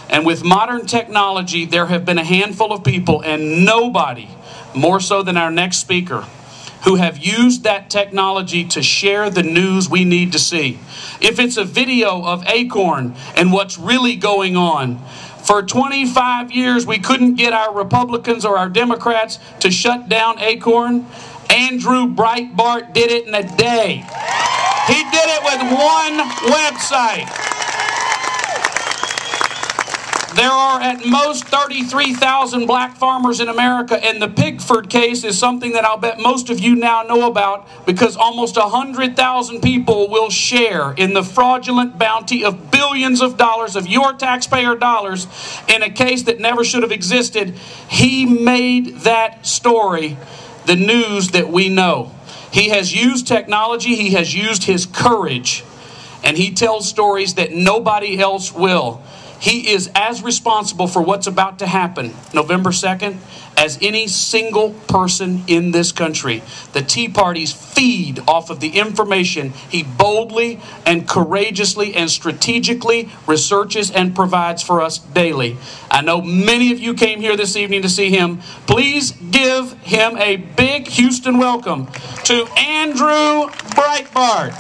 And with modern technology, there have been a handful of people, and nobody more so than our next speaker, who have used that technology to share the news we need to see. If it's a video of Acorn and what's really going on, for 25 years we couldn't get our Republicans or our Democrats to shut down Acorn. Andrew Breitbart did it in a day. He did it with one website. There are at most 33,000 black farmers in America, and the Pigford case is something that I'll bet most of you now know about, because almost 100,000 people will share in the fraudulent bounty of billions of dollars of your taxpayer dollars in a case that never should have existed. He made that story the news that we know. He has used technology, he has used his courage, and he tells stories that nobody else will. He is as responsible for what's about to happen November 2nd as any single person in this country. The Tea Parties feed off of the information he boldly and courageously and strategically researches and provides for us daily. I know many of you came here this evening to see him. Please give him a big Houston welcome to Andrew Breitbart.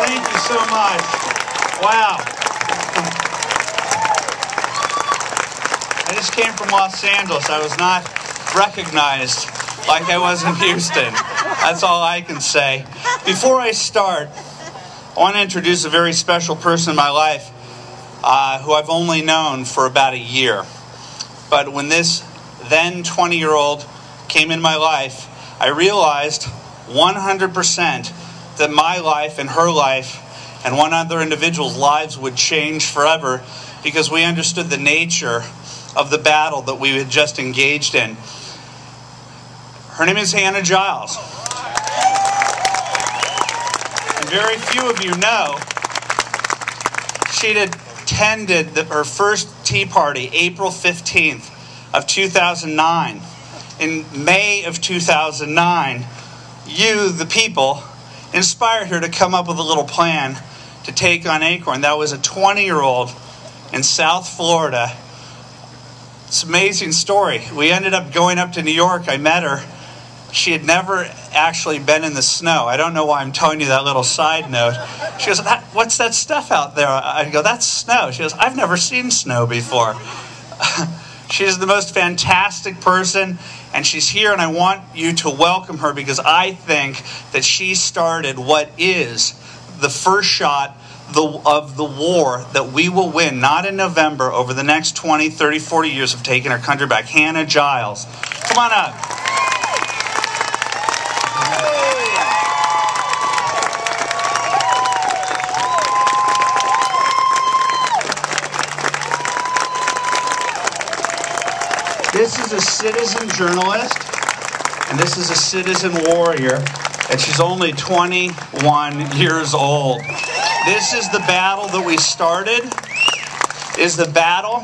Thank you so much. Wow. I just came from Los Angeles. I was not recognized like I was in Houston. That's all I can say. Before I start, I want to introduce a very special person in my life who I've only known for about a year. But when this then 20-year-old came in my life, I realized 100% that my life and her life and one other individual's lives would change forever, because we understood the nature of the battle that we had just engaged in. Her name is Hannah Giles. And very few of you know, she'd attended her first Tea Party April 15th of 2009. In May of 2009, you, the people, inspired her to come up with a little plan to take on Acorn. That was a 20-year-old in South Florida. It's an amazing story. We ended up going up to New York. I met her. She had never actually been in the snow. I don't know why I'm telling you that little side note. She goes, "What's that stuff out there?" I go, "That's snow." She goes, "I've never seen snow before." She's the most fantastic person, and she's here, and I want you to welcome her, because I think that she started what is the first shot of the war that we will win, not in November, over the next 20, 30, 40 years of taking our country back. Hannah Giles. Come on up. This is a citizen journalist, and this is a citizen warrior, and she's only 21 years old. This is the battle that we started, is the battle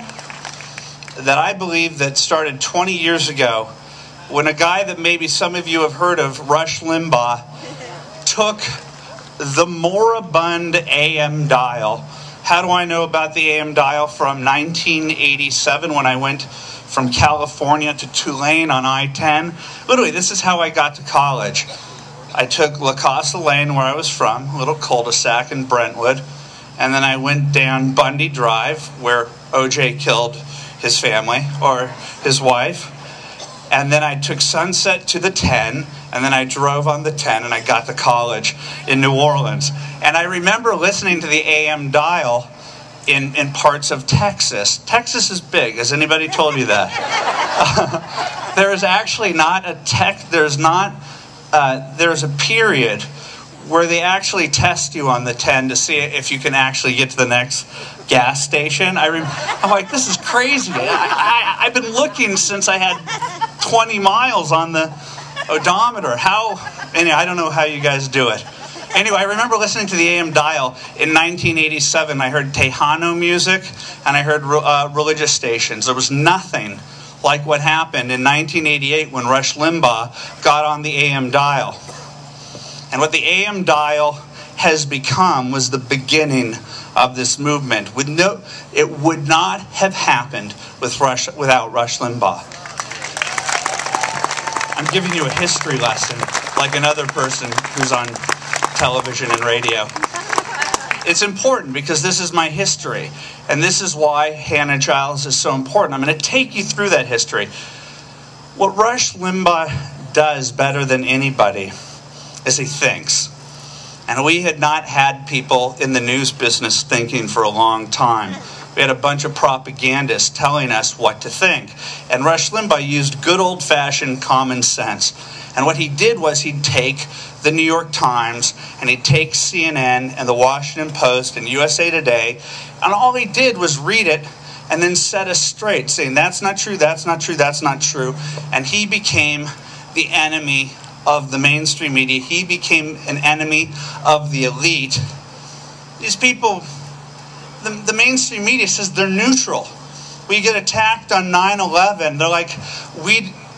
that I believe that started 20 years ago, when a guy that maybe some of you have heard of, Rush Limbaugh, took the moribund AM dial. How do I know about the AM dial? From 1987, when I went from California to Tulane on I-10. Literally, this is how I got to college. I took La Casa Lane, where I was from, a little cul-de-sac in Brentwood, and then I went down Bundy Drive, where OJ killed his family, or his wife, and then I took Sunset to the 10, and then I drove on the 10, and I got to college in New Orleans. And I remember listening to the AM dial in parts of Texas. Texas is big. Has anybody told you that? There is actually not a there's a period where they actually test you on the 10 to see if you can actually get to the next gas station. I'm like, this is crazy. I've been looking since I had 20 miles on the odometer. Anyway, I don't know how you guys do it. Anyway, I remember listening to the AM dial in 1987. I heard Tejano music, and I heard religious stations. There was nothing like what happened in 1988 when Rush Limbaugh got on the AM dial. And what the AM dial has become was the beginning of this movement. It would not have happened without Rush Limbaugh. I'm giving you a history lesson, like another person who's on television and radio. It's important because this is my history, and this is why Hannah Giles is so important. I'm going to take you through that history. What Rush Limbaugh does better than anybody is he thinks. And we had not had people in the news business thinking for a long time. We had a bunch of propagandists telling us what to think. And Rush Limbaugh used good old-fashioned common sense. And what he did was he'd take the New York Times and he'd take CNN and the Washington Post and USA Today, and all he did was read it and then set us straight, saying that's not true, that's not true, that's not true. And he became the enemy of the mainstream media. He became an enemy of the elite. These people, the mainstream media says they're neutral. We get attacked on 9/11. They're like,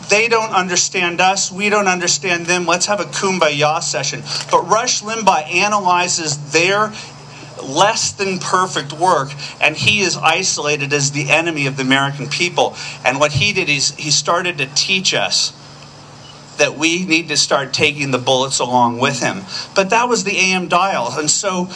they don't understand us. We don't understand them. Let's have a kumbaya session. But Rush Limbaugh analyzes their less than perfect work, and he is isolated as the enemy of the American people. And what he did is he started to teach us that we need to start taking the bullets along with him. But that was the AM dial. And so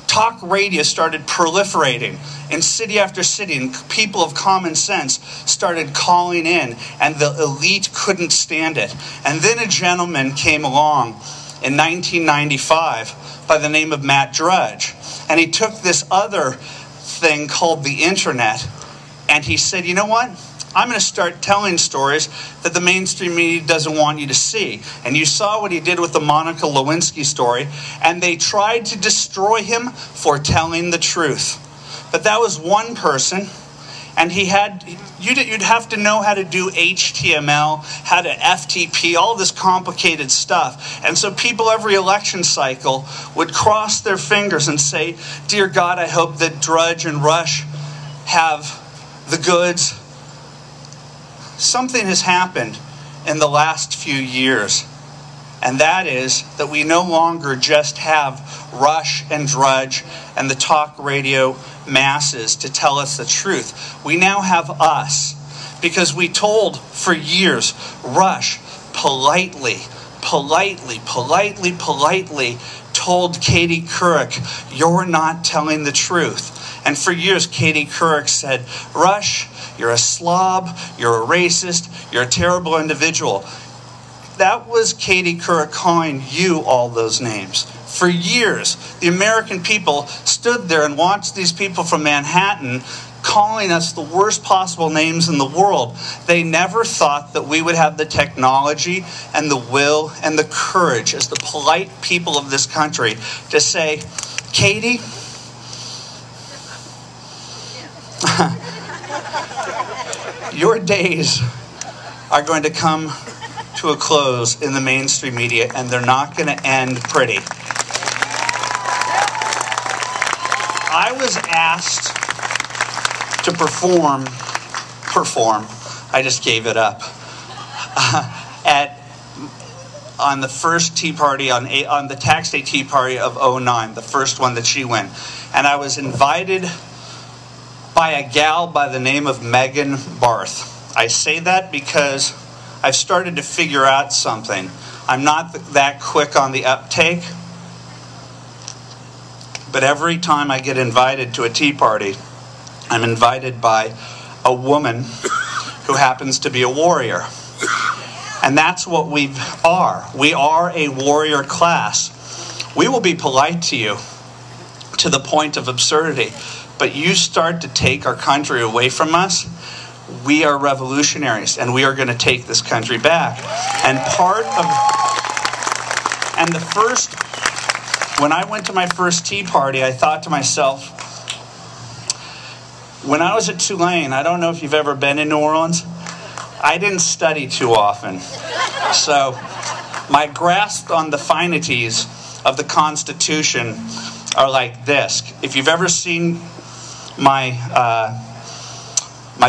talk radio started proliferating in city after city, and people of common sense started calling in, and the elite couldn't stand it. And then a gentleman came along in 1995 by the name of Matt Drudge, and he took this other thing called the internet, and he said, you know what? I'm going to start telling stories that the mainstream media doesn't want you to see. And you saw what he did with the Monica Lewinsky story, and they tried to destroy him for telling the truth. But that was one person, and you'd have to know how to do HTML, how to FTP, all this complicated stuff. And so people every election cycle would cross their fingers and say, dear God, I hope that Drudge and Rush have the goods. Something has happened in the last few years, and that is that we no longer just have Rush and Drudge and the talk radio masses to tell us the truth. We now have us, because we told for years, Rush politely told Katie Couric, you're not telling the truth. And for years, Katie Couric said, Rush, you're a slob, you're a racist, you're a terrible individual. That was Katie Couric calling you all those names. For years, the American people stood there and watched these people from Manhattan calling us the worst possible names in the world. They never thought that we would have the technology and the will and the courage as the polite people of this country to say, Katie, your days are going to come to a close in the mainstream media, and they're not going to end pretty. I was asked to perform, I just gave it up, on the first Tea Party, on the Tax Day Tea Party of '09, the first one that she went. And I was invited by a gal by the name of Megan Barth. I say that because I've started to figure out something. I'm not that quick on the uptake, but every time I get invited to a tea party, I'm invited by a woman who happens to be a warrior. And that's what we are. We are a warrior class. We will be polite to you to the point of absurdity. But you start to take our country away from us, we are revolutionaries, and we are going to take this country back. When I went to my first tea party, I thought to myself, when I was at Tulane, I don't know if you've ever been in New Orleans, I didn't study too often. So my grasp on the finities of the Constitution are like this. If you've ever seen my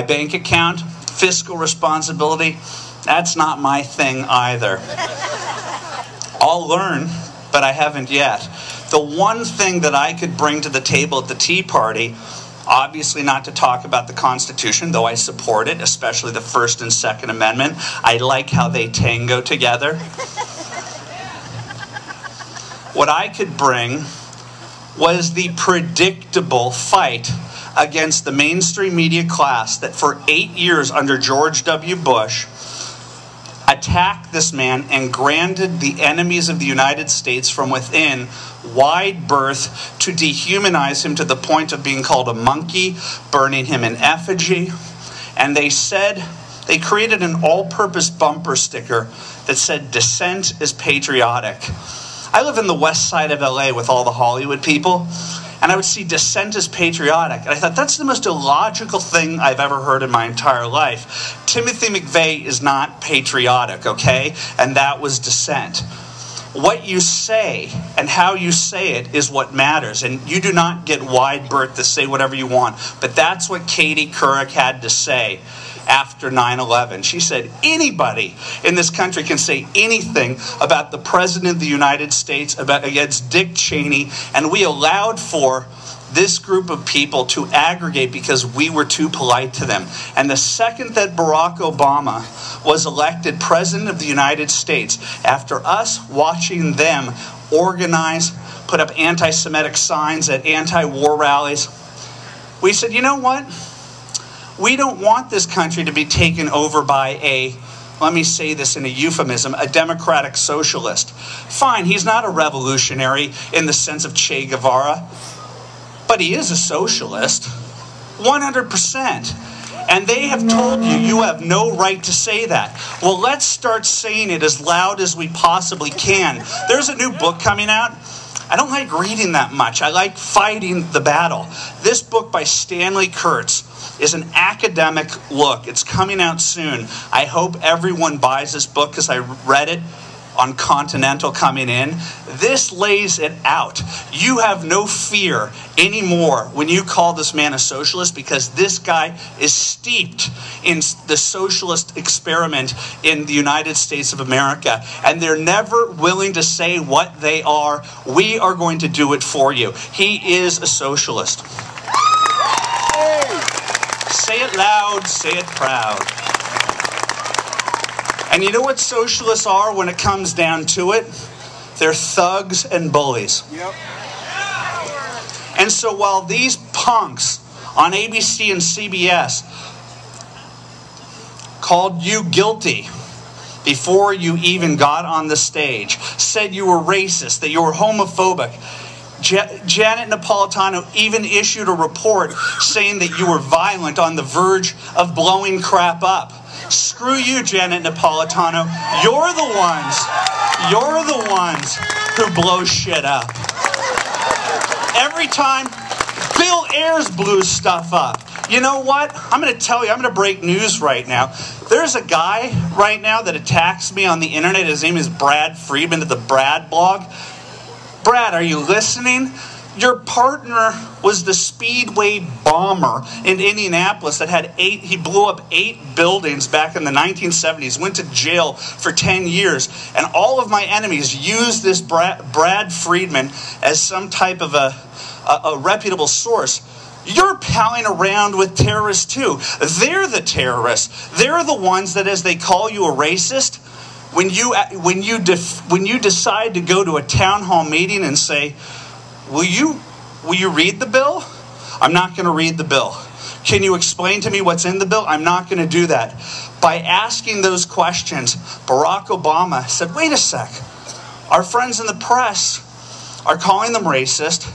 bank account, fiscal responsibility, that's not my thing either. I'll learn, but I haven't yet. The one thing that I could bring to the table at the Tea Party, obviously not to talk about the Constitution, though I support it, especially the First and Second Amendment. I like how they tango together. What I could bring was the predictable fight against the mainstream media class that for 8 years under George W. Bush attacked this man and granted the enemies of the United States from within wide berth to dehumanize him to the point of being called a monkey, burning him in effigy. And they created an all-purpose bumper sticker that said, "Dissent is patriotic." I live in the west side of LA with all the Hollywood people, and I would see "Dissent is patriotic." And I thought, that's the most illogical thing I've ever heard in my entire life. Timothy McVeigh is not patriotic, okay? And that was dissent. What you say and how you say it is what matters. And you do not get wide berth to say whatever you want. But that's what Katie Couric had to say after 9/11. She said, anybody in this country can say anything about the President of the United States, against Dick Cheney, and we allowed for this group of people to aggregate because we were too polite to them. And the second that Barack Obama was elected President of the United States, after us watching them organize, put up anti-Semitic signs at anti-war rallies, we said, you know what? We don't want this country to be taken over by let me say this in a euphemism, a democratic socialist. Fine, he's not a revolutionary in the sense of Che Guevara, but he is a socialist, 100%. And they have told you, you have no right to say that. Well, let's start saying it as loud as we possibly can. There's a new book coming out. I don't like reading that much. I like fighting the battle. This book by Stanley Kurtz is an academic look. It's coming out soon. I hope everyone buys this book because I read it on Continental coming in. This lays it out. You have no fear anymore when you call this man a socialist, because this guy is steeped in the socialist experiment in the United States of America, and they're never willing to say what they are. We are going to do it for you. He is a socialist. Say it loud, say it proud. And you know what socialists are when it comes down to it? They're thugs and bullies. Yep. And so while these punks on ABC and CBS called you guilty before you even got on the stage, said you were racist, that you were homophobic, Janet Napolitano even issued a report saying that you were violent, on the verge of blowing crap up. Screw you, Janet Napolitano. You're the ones who blow shit up. Every time Bill Ayers blew stuff up. You know what? I'm going to tell you, I'm going to break news right now. There's a guy right now that attacks me on the internet. His name is Brad Friedman of the Brad blog. Brad, are you listening? Your partner was the Speedway bomber in Indianapolis that had he blew up 8 buildings back in the 1970s, went to jail for 10 years. And all of my enemies used this Brad Friedman as some type of a reputable source. You're palling around with terrorists too. They're the terrorists. They're the ones that, as they call you a racist, when you decide to go to a town hall meeting and say, Will you read the bill? I'm not going to read the bill. Can you explain to me what's in the bill? I'm not going to do that. By asking those questions, Barack Obama said, wait a sec. Our friends in the press are calling them racist,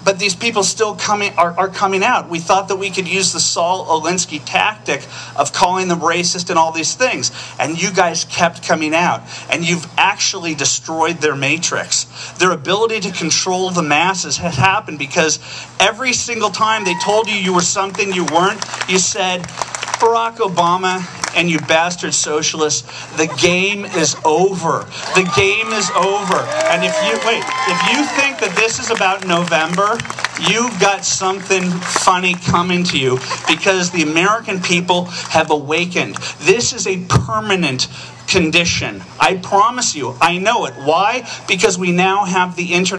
but these people still are coming out. We thought that we could use the Saul Alinsky tactic of calling them racist and all these things. And you guys kept coming out. And you've actually destroyed their matrix. Their ability to control the masses has happened because every single time they told you you were something you weren't, you said, Barack Obama and you bastard socialists, the game is over. The game is over. And if you think that this is about November, you've got something funny coming to you, because the American people have awakened. This is a permanent condition. I promise you, I know it. Why? Because we now have the internet.